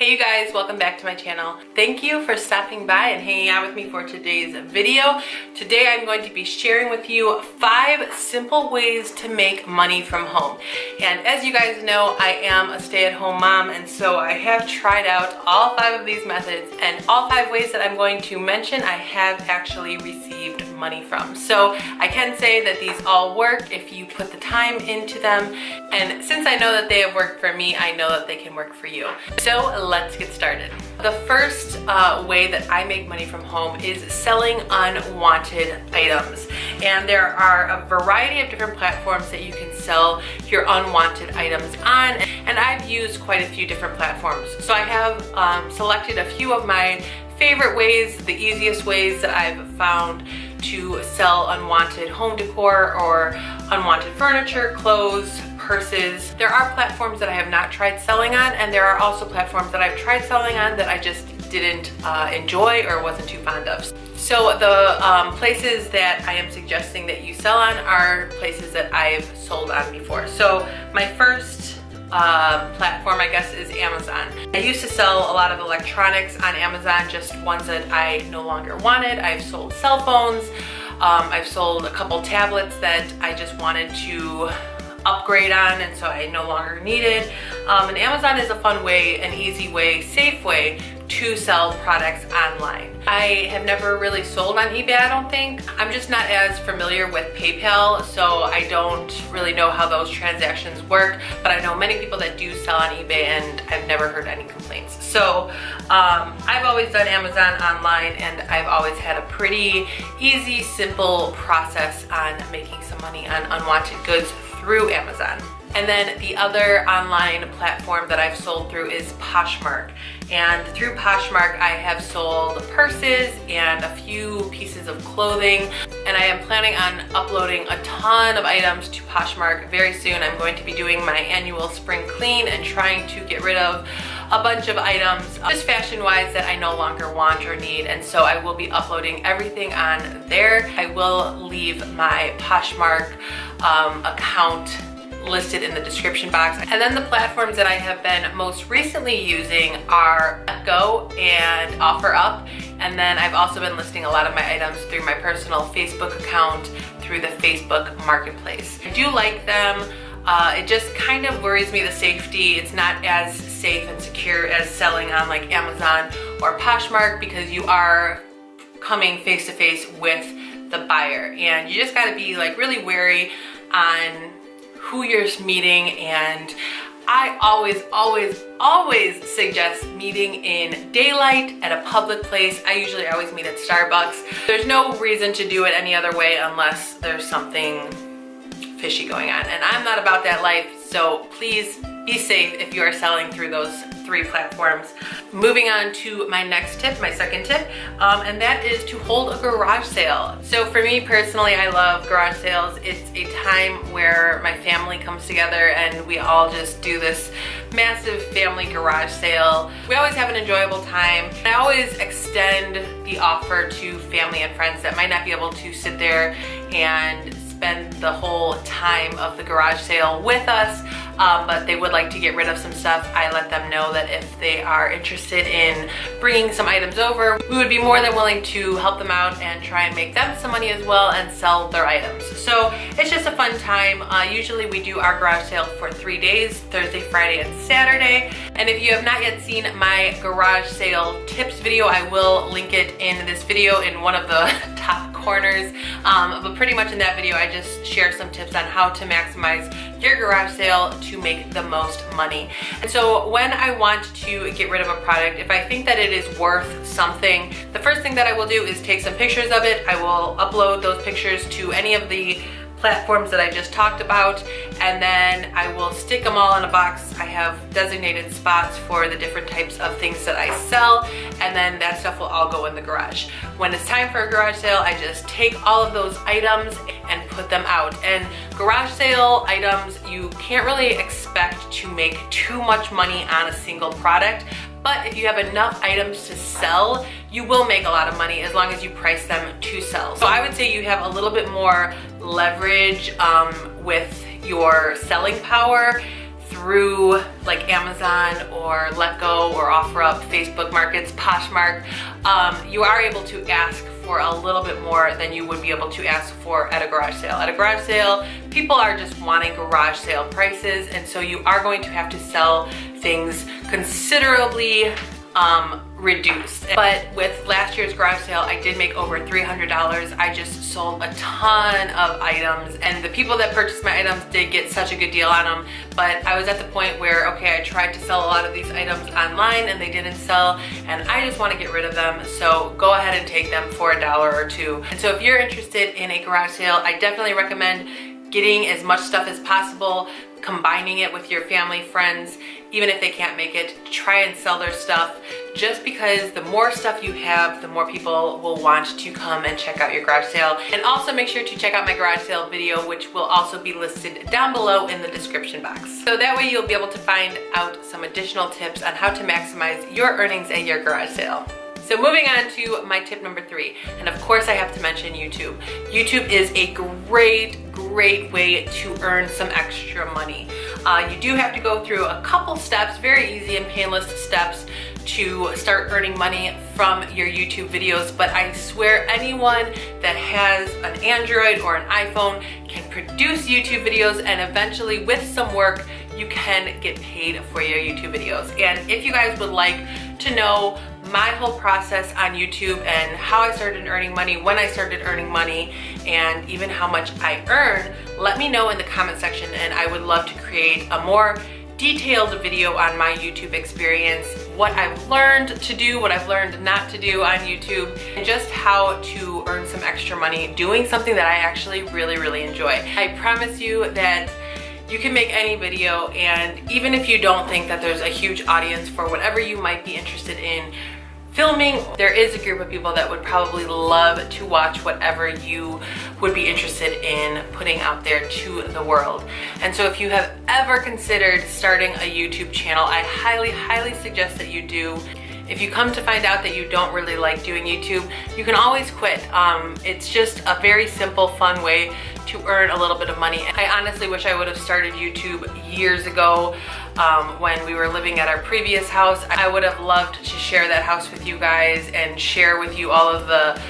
Hey you guys, welcome back to my channel. Thank you for stopping by and hanging out with me for today's video. Today I'm going to be sharing with you 5 simple ways to make money from home. And as you guys know, I am a stay-at-home mom, and so I have tried out all 5 of these methods, and all 5 ways that I'm going to mention I have actually received money from. So I can say that these all work if you put the time into them, and since I know that they have worked for me, I know that they can work for you. So let's get started. The first way that I make money from home is selling unwanted items. And there are a variety of different platforms that you can sell your unwanted items on. And I've used quite a few different platforms. So I have selected a few of my favorite ways, the easiest ways that I've found to sell unwanted home decor or unwanted furniture, clothes, purses. There are platforms that I have not tried selling on, and there are also platforms that I've tried selling on that I just didn't enjoy or wasn't too fond of. So the places that I am suggesting that you sell on are places that I've sold on before. So my first platform, I guess, is Amazon. I used to sell a lot of electronics on Amazon, just ones that I no longer wanted. I've sold cell phones. I've sold a couple tablets that I just wanted to upgrade on, and so I no longer needed. And Amazon is a fun way, an easy way, safe way to sell products online. I have never really sold on eBay, I don't think. I'm just not as familiar with PayPal, so I don't really know how those transactions work, but I know many people that do sell on eBay, and I've never heard any complaints. So I've always done Amazon online, and I've always had a pretty easy, simple process on making some money on unwanted goods through Amazon. And then the other online platform that I've sold through is Poshmark. And through Poshmark, I have sold purses and a few pieces of clothing. And I am planning on uploading a ton of items to Poshmark very soon. I'm going to be doing my annual spring clean and trying to get rid of a bunch of items, just fashion-wise, that I no longer want or need. And so I will be uploading everything on there. I will leave my Poshmark account listed in the description box. And then the platforms that I have been most recently using are Go and OfferUp. And then I've also been listing a lot of my items through my personal Facebook account through the Facebook Marketplace. I do like them. It just kind of worries me, the safety. It's not as safe and secure as selling on like Amazon or Poshmark, because you are coming face to face with the buyer, and you just got to be like really wary on who you're meeting. And I always suggest meeting in daylight at a public place. I usually always meet at Starbucks. There's no reason to do it any other way unless there's something fishy going on, and I'm not about that life, so please be safe if you are selling through those 3 platforms. Moving on to my next tip, my second tip, and that is to hold a garage sale. So for me personally, I love garage sales. It's a time where my family comes together and we all just do this massive family garage sale. We always have an enjoyable time. I always extend the offer to family and friends that might not be able to sit there and spend the whole time of the garage sale with us, but they would like to get rid of some stuff. I let them know that if they are interested in bringing some items over, we would be more than willing to help them out and try and make them some money as well and sell their items. So it's just a fun time. Usually we do our garage sale for 3 days, Thursday, Friday, and Saturday. And if you have not yet seen my garage sale tips video, I will link it in this video in one of the top corners. But pretty much in that video, I just share some tips on how to maximize your garage sale to make the most money. And so when I want to get rid of a product, if I think that it is worth something, the first thing that I will do is take some pictures of it. I will upload those pictures to any of the platforms that I just talked about, and then I will stick them all in a box. I have designated spots for the different types of things that I sell, and then that stuff will all go in the garage. When it's time for a garage sale, I just take all of those items and put them out. And garage sale items, you can't really expect to make too much money on a single product, but if you have enough items to sell, you will make a lot of money as long as you price them to sell. So I would say you have a little bit more leverage with your selling power through like Amazon or Letgo or OfferUp, Facebook Markets, Poshmark, you are able to ask for a little bit more than you would be able to ask for at a garage sale. At a garage sale, people are just wanting garage sale prices, and so you are going to have to sell things considerably reduced. But with last year's garage sale, I did make over $300. I just sold a ton of items, and the people that purchased my items did get such a good deal on them. But I was at the point where, okay, I tried to sell a lot of these items online and they didn't sell, and I just want to get rid of them. So go ahead and take them for $1 or $2. And so if you're interested in a garage sale, I definitely recommend getting as much stuff as possible, combining it with your family, friends, even if they can't make it, try and sell their stuff, just because the more stuff you have, the more people will want to come and check out your garage sale. And also make sure to check out my garage sale video, which will also be listed down below in the description box. So that way you'll be able to find out some additional tips on how to maximize your earnings at your garage sale. So moving on to my tip number 3, and of course I have to mention YouTube. YouTube is a great way to earn some extra money. You do have to go through a couple steps, very easy and painless steps to start earning money from your YouTube videos, but I swear anyone that has an Android or an iPhone can produce YouTube videos, and eventually with some work you can get paid for your YouTube videos. And if you guys would like to know my whole process on YouTube and how I started earning money, when I started earning money, and even how much I earn, let me know in the comment section, and I would love to create a more detailed video on my YouTube experience, what I've learned to do, what I've learned not to do on YouTube, and just how to earn some extra money doing something that I actually really enjoy. I promise you that you can make any video, and even if you don't think that there's a huge audience for whatever you might be interested in filming, there is a group of people that would probably love to watch whatever you would be interested in putting out there to the world. And so if you have ever considered starting a YouTube channel, I highly suggest that you do. If you come to find out that you don't really like doing YouTube, you can always quit. It's just a very simple, fun way to earn a little bit of money. I honestly wish I would have started YouTube years ago when we were living at our previous house. I would have loved to share that house with you guys and share with you all of the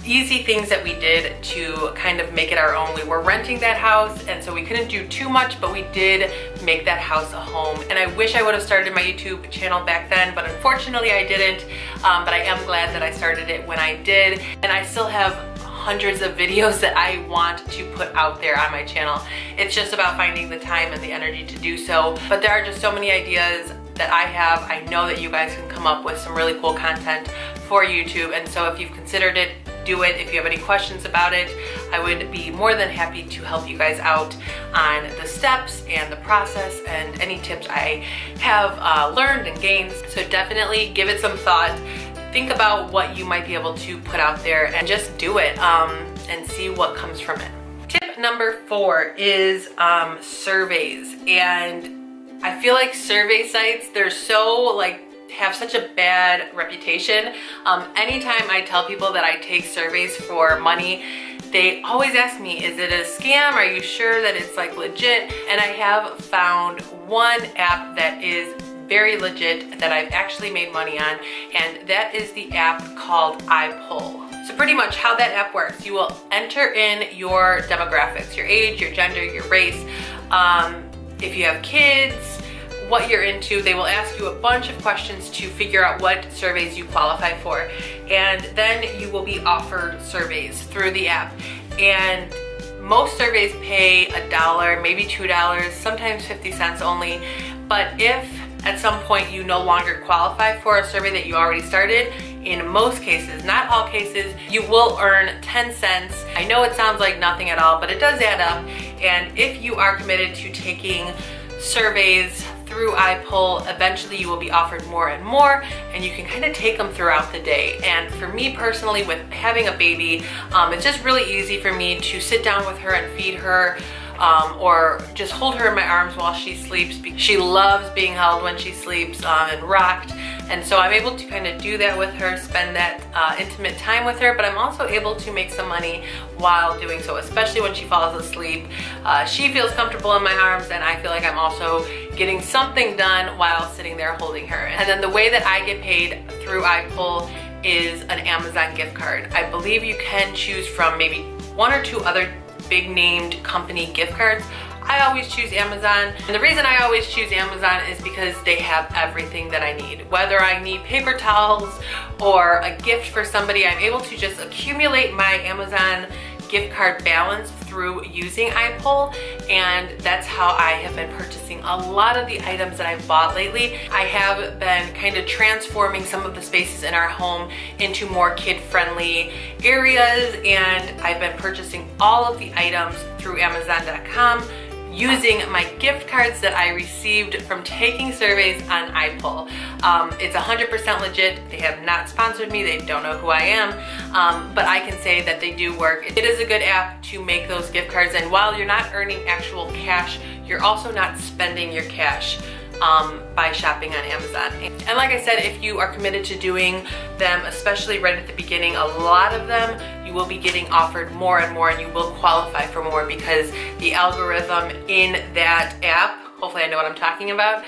easy things that we did to kind of make it our own. We were renting that house, and so we couldn't do too much, but we did make that house a home. And I wish I would have started my YouTube channel back then, but unfortunately I didn't. But I am glad that I started it when I did, and I still have hundreds of videos that I want to put out there on my channel. It's just about finding the time and the energy to do so. But there are just so many ideas that I have. I know that you guys can come up with some really cool content for YouTube, and so if you've considered it, do it. If you have any questions about it, I would be more than happy to help you guys out on the steps and the process and any tips I have learned and gained. So definitely give it some thought. Think about what you might be able to put out there and just do it and see what comes from it. Tip number 4 is surveys. And I feel like survey sites, they're so have such a bad reputation. Anytime I tell people that I take surveys for money, they always ask me, is it a scam? Are you sure that it's legit? And I have found one app that is very legit that I've actually made money on, and that is the app called iPoll. So pretty much how that app works, you will enter in your demographics, your age, your gender, your race, if you have kids, what you're into. They will ask you a bunch of questions to figure out what surveys you qualify for, and then you will be offered surveys through the app. And most surveys pay $1, maybe $2, sometimes 50 cents only. But if at some point you no longer qualify for a survey that you already started, in most cases, not all cases, you will earn 10 cents. I know it sounds like nothing at all, but it does add up. And if you are committed to taking surveys through iPoll, eventually you will be offered more and more, and you can kind of take them throughout the day. And for me personally, with having a baby, it's just really easy for me to sit down with her and feed her or just hold her in my arms while she sleeps. She loves being held when she sleeps and rocked. And so I'm able to kind of do that with her, spend that intimate time with her, but I'm also able to make some money while doing so, especially when she falls asleep. She feels comfortable in my arms, and I feel like I'm also getting something done while sitting there holding her. And then the way that I get paid through iPoll is an Amazon gift card. I believe you can choose from maybe one or two other big named company gift cards. I always choose Amazon, and the reason I always choose Amazon is because they have everything that I need. Whether I need paper towels or a gift for somebody, I'm able to just accumulate my Amazon gift card balance through using iPoll, and that's how I have been purchasing a lot of the items that I've bought lately. I have been kind of transforming some of the spaces in our home into more kid-friendly areas, and I've been purchasing all of the items through Amazon.com using my gift cards that I received from taking surveys on iPoll. It's 100% legit. They have not sponsored me. They don't know who I am, but I can say that they do work. It is a good app to make those gift cards, and while you're not earning actual cash, you're also not spending your cash by shopping on Amazon. And like I said, if you are committed to doing them, especially right at the beginning, a lot of them you will be getting offered more and more, and you will qualify for more because the algorithm in that app, hopefully I know what I'm talking about,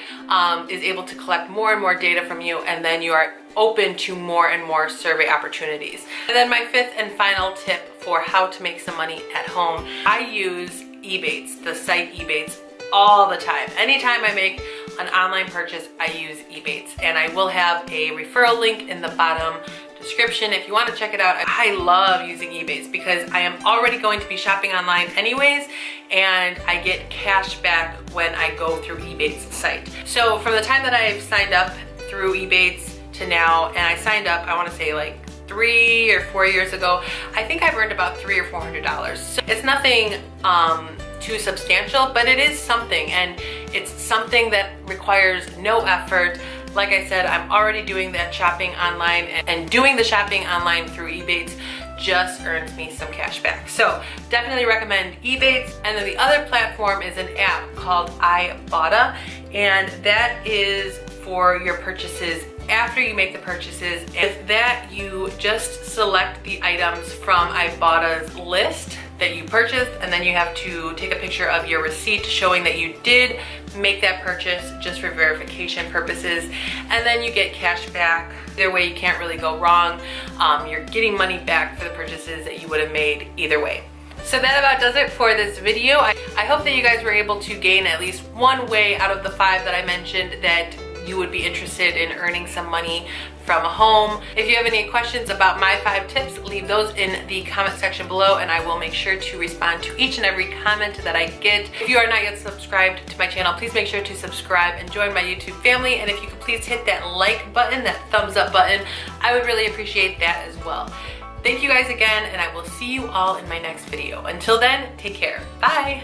is able to collect more and more data from you, and then you are open to more and more survey opportunities. And then my fifth and final tip for how to make some money at home, I use Ebates, the site Ebates, all the time. Anytime I make an online purchase, I use Ebates, and I will have a referral link in the bottom description if you want to check it out. I love using Ebates because I am already going to be shopping online anyways, and I get cash back when I go through Ebates site. So from the time that I've signed up through Ebates to now, and I signed up, I want to say like 3 or 4 years ago, I think I've earned about $300 or $400. So it's nothing too substantial, but it is something, and it's something that requires no effort. Like I said, I'm already doing that shopping online, and doing the shopping online through Ebates just earns me some cash back. So definitely recommend Ebates. And then the other platform is an app called ibotta, and that is for your purchases after you make the purchases. With that, you just select the items from ibotta's list that you purchased, and then you have to take a picture of your receipt showing that you did make that purchase just for verification purposes, and then you get cash back. Either way, you can't really go wrong. You're getting money back for the purchases that you would have made either way. So that about does it for this video. I hope that you guys were able to gain at least one way out of the 5 that I mentioned that you would be interested in earning some money from home. If you have any questions about my 5 tips, leave those in the comment section below, and I will make sure to respond to each and every comment that I get. If you are not yet subscribed to my channel, please make sure to subscribe and join my YouTube family. And if you could please hit that like button, that thumbs up button, I would really appreciate that as well. Thank you guys again, and I will see you all in my next video. Until then, take care. Bye.